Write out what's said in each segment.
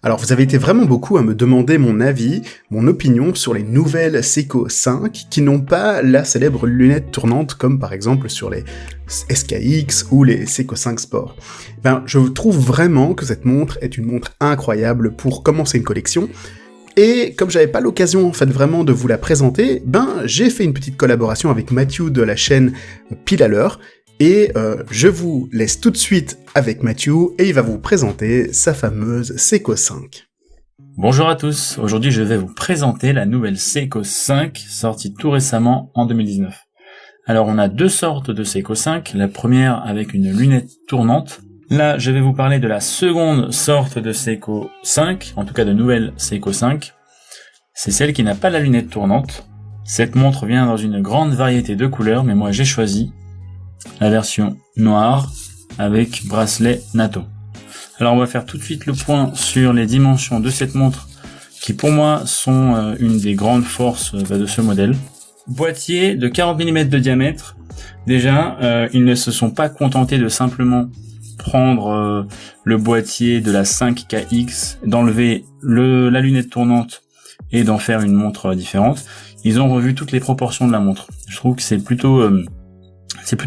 Alors vous avez été vraiment beaucoup à me demander mon avis, mon opinion sur les nouvelles Seiko 5 qui n'ont pas la célèbre lunette tournante comme par exemple sur les SKX ou les Seiko 5 Sport. Je trouve vraiment que cette montre est une montre incroyable pour commencer une collection. Et comme j'avais pas l'occasion en fait vraiment de vous la présenter, j'ai fait une petite collaboration avec Mathieu de la chaîne Pile à l'heure. Et je vous laisse tout de suite avec Mathieu et il va vous présenter sa fameuse Seiko 5. Bonjour à tous, aujourd'hui je vais vous présenter la nouvelle Seiko 5 sortie tout récemment en 2019. Alors on a deux sortes de Seiko 5, la première avec une lunette tournante. Là je vais vous parler de la seconde sorte de Seiko 5, en tout cas de nouvelle Seiko 5. C'est celle qui n'a pas la lunette tournante. Cette montre vient dans une grande variété de couleurs, mais moi j'ai choisi la version noire avec bracelet NATO. Alors on va faire tout de suite le point sur les dimensions de cette montre qui pour moi sont une des grandes forces de ce modèle. Boîtier de 40 mm de diamètre. Déjà, ils ne se sont pas contentés de simplement prendre le boîtier de la 5KX, d'enlever la lunette tournante et d'en faire une montre différente. Ils ont revu toutes les proportions de la montre. Je trouve que c'est plutôt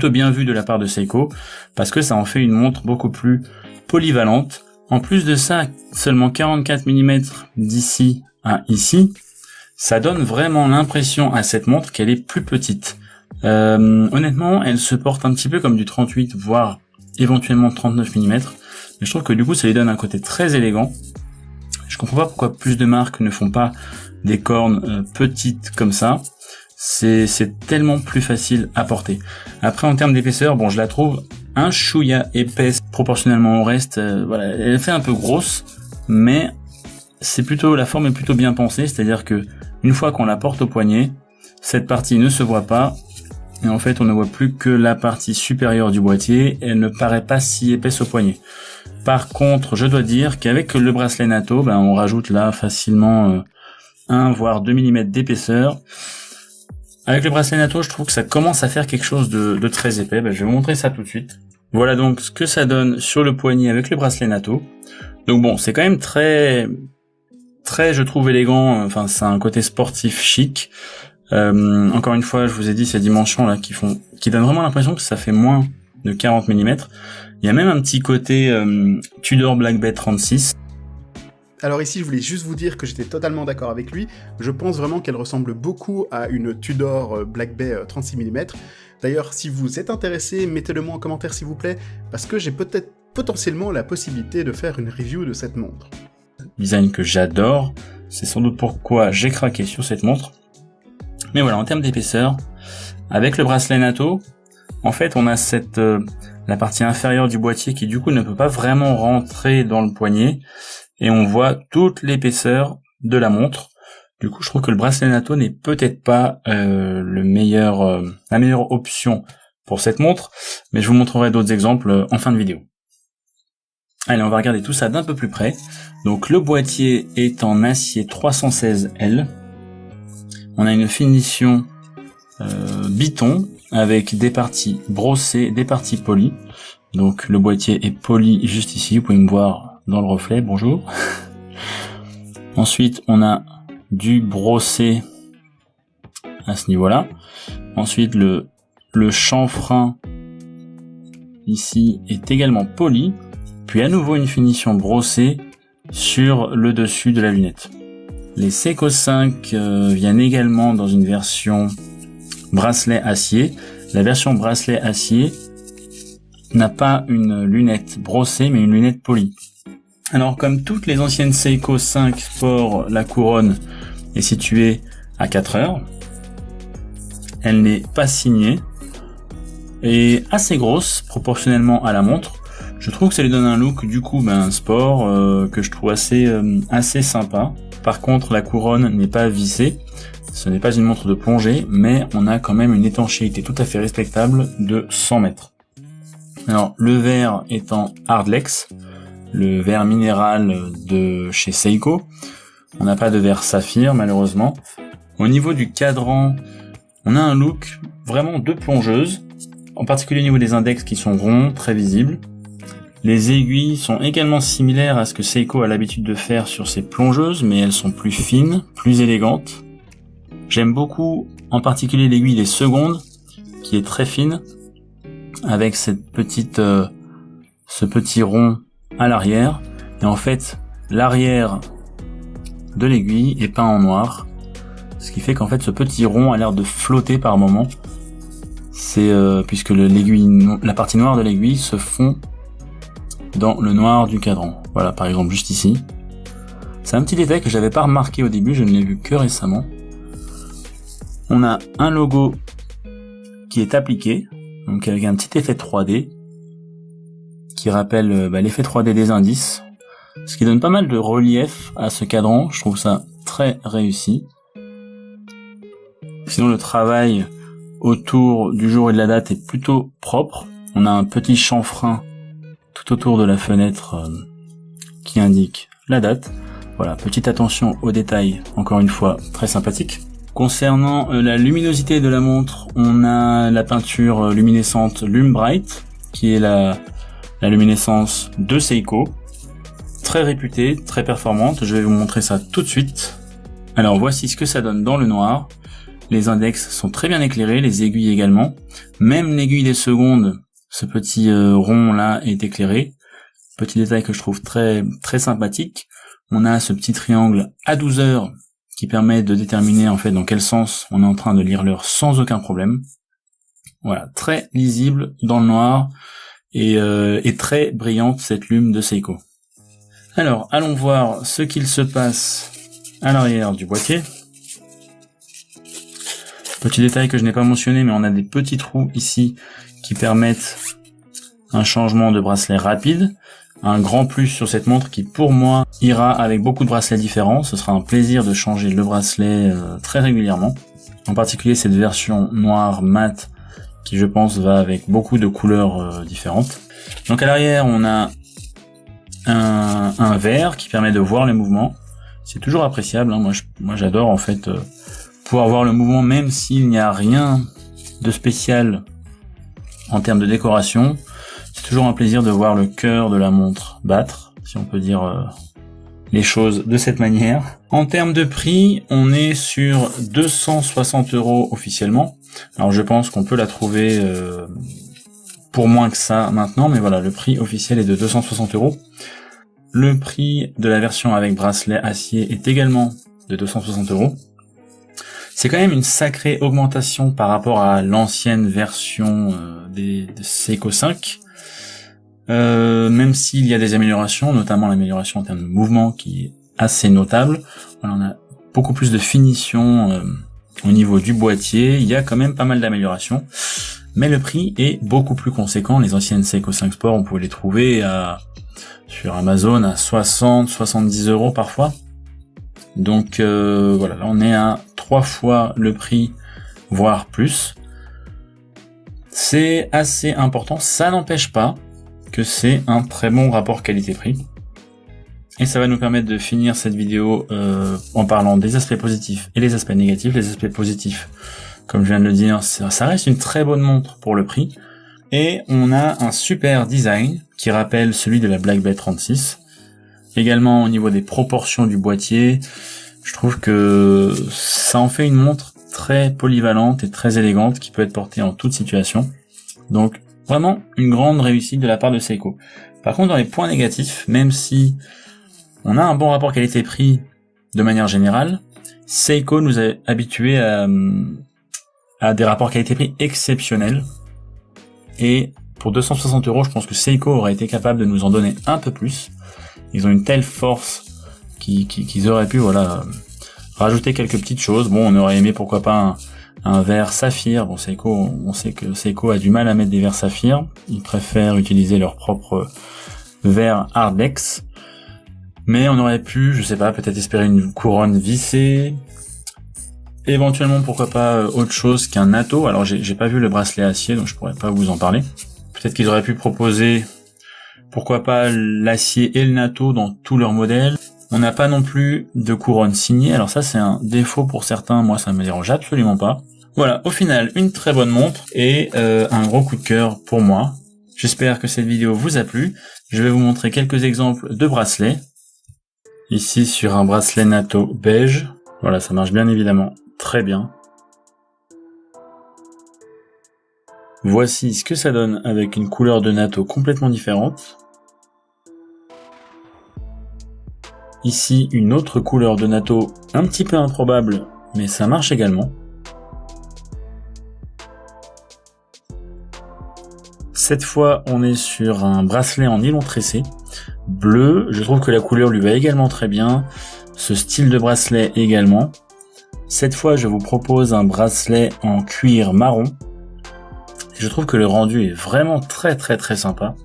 bien vu de la part de Seiko, parce que ça en fait une montre beaucoup plus polyvalente. En plus de ça, seulement 44 mm d'ici à ici, ça donne vraiment l'impression à cette montre qu'elle est plus petite. Honnêtement, elle se porte un petit peu comme du 38, voire éventuellement 39 mm, mais je trouve que du coup ça lui donne un côté très élégant. Je comprends pas pourquoi plus de marques ne font pas des cornes petites comme ça. C'est tellement plus facile à porter. Après en termes d'épaisseur, je la trouve un chouïa épaisse proportionnellement au reste. Voilà, elle fait un peu grosse, mais la forme est plutôt bien pensée, c'est-à-dire que une fois qu'on la porte au poignet, cette partie ne se voit pas et en fait on ne voit plus que la partie supérieure du boîtier. Elle ne paraît pas si épaisse au poignet. Par contre, je dois dire qu'avec le bracelet NATO, on rajoute là facilement 1 voire 2 mm d'épaisseur. Avec le bracelet NATO, je trouve que ça commence à faire quelque chose de très épais. Je vais vous montrer ça tout de suite. Voilà donc ce que ça donne sur le poignet avec le bracelet NATO. Donc c'est quand même très, je trouve élégant. Enfin, c'est un côté sportif chic. Encore une fois, je vous ai dit ces dimensions là qui donnent vraiment l'impression que ça fait moins de 40 mm. Il y a même un petit côté Tudor Black Bay 36. Alors ici, je voulais juste vous dire que j'étais totalement d'accord avec lui. Je pense vraiment qu'elle ressemble beaucoup à une Tudor Black Bay 36 mm. D'ailleurs, si vous êtes intéressé, mettez-le moi en commentaire s'il vous plaît, parce que j'ai peut-être potentiellement la possibilité de faire une review de cette montre. Design que j'adore, c'est sans doute pourquoi j'ai craqué sur cette montre. Mais voilà, en termes d'épaisseur, avec le bracelet NATO, en fait on a la partie inférieure du boîtier qui du coup ne peut pas vraiment rentrer dans le poignet, et on voit toute l'épaisseur de la montre. Du coup, je trouve que le bracelet NATO n'est peut-être pas la meilleure option pour cette montre, mais je vous montrerai d'autres exemples en fin de vidéo. Allez, on va regarder tout ça d'un peu plus près. Donc le boîtier est en acier 316L. On a une finition biton avec des parties brossées, des parties polies. Donc le boîtier est poli juste ici, vous pouvez me voir dans le reflet, bonjour. Ensuite, on a du brossé à ce niveau-là. Ensuite, le chanfrein ici est également poli. Puis à nouveau une finition brossée sur le dessus de la lunette. Les Seiko 5 viennent également dans une version bracelet acier. La version bracelet acier n'a pas une lunette brossée, mais une lunette polie. Alors comme toutes les anciennes Seiko 5 Sport, la couronne est située à 4 heures. Elle n'est pas signée et assez grosse proportionnellement à la montre. Je trouve que ça lui donne un look du coup sport que je trouve assez sympa. Par contre, la couronne n'est pas vissée. Ce n'est pas une montre de plongée, mais on a quand même une étanchéité tout à fait respectable de 100 mètres. Alors le verre est en Hardlex, le verre minéral de chez Seiko. On n'a pas de verre saphir malheureusement. Au niveau du cadran, on a un look vraiment de plongeuse, en particulier au niveau des index qui sont ronds, très visibles. Les aiguilles sont également similaires à ce que Seiko a l'habitude de faire sur ses plongeuses, mais elles sont plus fines, plus élégantes. J'aime beaucoup en particulier l'aiguille des secondes, qui est très fine, avec cette petite, ce petit rond à l'arrière. Et en fait, l'arrière de l'aiguille est peint en noir, ce qui fait qu'en fait ce petit rond a l'air de flotter par moment. C'est puisque la partie noire de l'aiguille se fond dans le noir du cadran. Voilà, par exemple juste ici. C'est un petit détail que j'avais pas remarqué au début, je ne l'ai vu que récemment. On a un logo qui est appliqué, donc avec un petit effet 3D qui rappelle l'effet 3D des indices, ce qui donne pas mal de relief à ce cadran. Je trouve ça très réussi. Sinon le travail autour du jour et de la date est plutôt propre. On a un petit chanfrein tout autour de la fenêtre qui indique la date. Voilà, petite attention aux détails, encore une fois très sympathique. Concernant la luminosité de la montre, on a la peinture luminescente Lumbright, qui est la luminescence de Seiko. Très réputée, très performante, je vais vous montrer ça tout de suite. Alors voici ce que ça donne dans le noir. Les index sont très bien éclairés, les aiguilles également. Même l'aiguille des secondes, ce petit rond là est éclairé. Petit détail que je trouve très très sympathique. On a ce petit triangle à 12 heures qui permet de déterminer en fait dans quel sens on est en train de lire l'heure sans aucun problème. Voilà, très lisible dans le noir et très brillante cette lume de Seiko. Alors, allons voir ce qu'il se passe à l'arrière du boîtier. Petit détail que je n'ai pas mentionné, mais on a des petits trous ici qui permettent un changement de bracelet rapide. Un grand plus sur cette montre qui, pour moi, ira avec beaucoup de bracelets différents. Ce sera un plaisir de changer le bracelet très régulièrement. En particulier cette version noire mat qui, je pense, va avec beaucoup de couleurs différentes. Donc à l'arrière, on a un verre qui permet de voir les mouvements. C'est toujours appréciable, hein. Moi j'adore en fait pouvoir voir le mouvement même s'il n'y a rien de spécial en termes de décoration. C'est toujours un plaisir de voir le cœur de la montre battre, si on peut dire les choses de cette manière. En termes de prix, on est sur 260 € officiellement. Alors je pense qu'on peut la trouver pour moins que ça maintenant, mais voilà, le prix officiel est de 260 €. Le prix de la version avec bracelet acier est également de 260 €. C'est quand même une sacrée augmentation par rapport à l'ancienne version de Seiko 5. Même s'il y a des améliorations, notamment l'amélioration en termes de mouvement qui est assez notable. Voilà, on a beaucoup plus de finition au niveau du boîtier. Il y a quand même pas mal d'améliorations. Mais le prix est beaucoup plus conséquent. Les anciennes Seiko 5 Sport, on pouvait les trouver sur Amazon à 60-70 € parfois. Donc voilà, là on est à 3 fois le prix, voire plus. C'est assez important, ça n'empêche pas que c'est un très bon rapport qualité-prix. Et ça va nous permettre de finir cette vidéo en parlant des aspects positifs et les aspects négatifs. Les aspects positifs, comme je viens de le dire, ça reste une très bonne montre pour le prix. Et on a un super design qui rappelle celui de la Black Bay 36. Également au niveau des proportions du boîtier, je trouve que ça en fait une montre très polyvalente et très élégante qui peut être portée en toute situation. Donc vraiment une grande réussite de la part de Seiko. Par contre dans les points négatifs, même si on a un bon rapport qualité-prix de manière générale, Seiko nous a habitués à des rapports qualité-prix exceptionnels. Et pour 260 €, je pense que Seiko aurait été capable de nous en donner un peu plus. Ils ont une telle force qu'ils auraient pu rajouter quelques petites choses. Bon, on aurait aimé pourquoi pas un verre saphir. Bon, Seiko, on sait que Seiko a du mal à mettre des verres saphir. Ils préfèrent utiliser leur propre verre Hardex. Mais on aurait pu, je sais pas, peut-être espérer une couronne vissée. Éventuellement, pourquoi pas autre chose qu'un natto. Alors, j'ai pas vu le bracelet acier, donc je pourrais pas vous en parler. Peut-être qu'ils auraient pu proposer, pourquoi pas, l'acier et le natto dans tous leurs modèles. On n'a pas non plus de couronne signée. Alors ça, c'est un défaut pour certains. Moi, ça me dérange absolument pas. Voilà, au final, une très bonne montre et un gros coup de cœur pour moi. J'espère que cette vidéo vous a plu. Je vais vous montrer quelques exemples de bracelets. Ici sur un bracelet NATO beige. Voilà, ça marche bien évidemment très bien. Voici ce que ça donne avec une couleur de NATO complètement différente. Ici une autre couleur de NATO un petit peu improbable, mais ça marche également. Cette fois, on est sur un bracelet en nylon tressé, bleu. Je trouve que la couleur lui va également très bien. Ce style de bracelet également. Cette fois, je vous propose un bracelet en cuir marron. Je trouve que le rendu est vraiment très sympa.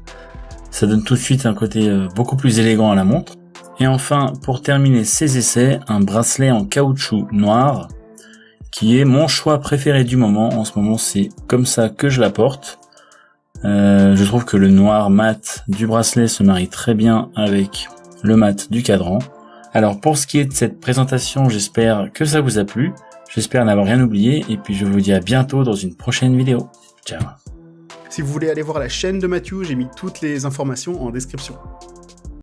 Ça donne tout de suite un côté beaucoup plus élégant à la montre. Et enfin, pour terminer ces essais, un bracelet en caoutchouc noir, qui est mon choix préféré du moment. En ce moment, c'est comme ça que je la porte. Je trouve que le noir mat du bracelet se marie très bien avec le mat du cadran. Alors pour ce qui est de cette présentation, j'espère que ça vous a plu. J'espère n'avoir rien oublié et puis je vous dis à bientôt dans une prochaine vidéo. Ciao. Si vous voulez aller voir la chaîne de Matthew, j'ai mis toutes les informations en description.